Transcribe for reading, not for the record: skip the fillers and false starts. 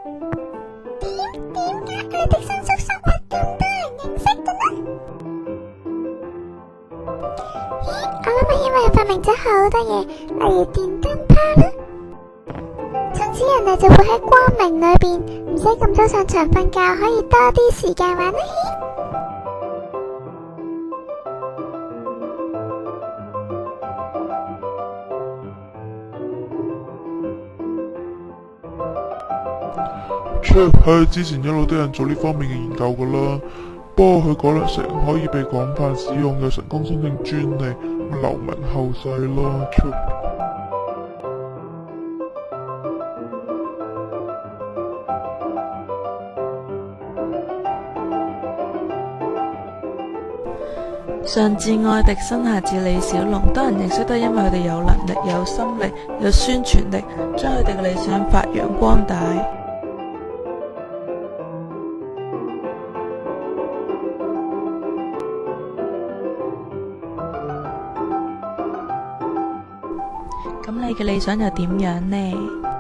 點解愛迪生叔叔有咁多人認識嘅呢？我諗係因為佢發明咗好多嘢，例如電燈泡啦。從此人類就會喺光明裏邊，唔使咁早上床瞓覺，可以多啲時間玩啦。之前一路都有人做呢方面嘅研究噶啦，不過佢嗰粒石可以被廣泛使用，又成功申請專利，留名後世啦。上至愛迪生，下至李小龍，多人認識都係因為佢哋有能力、有心力、有宣傳力，將佢哋嘅理想發揚光大。咁你嘅理想又點樣呢？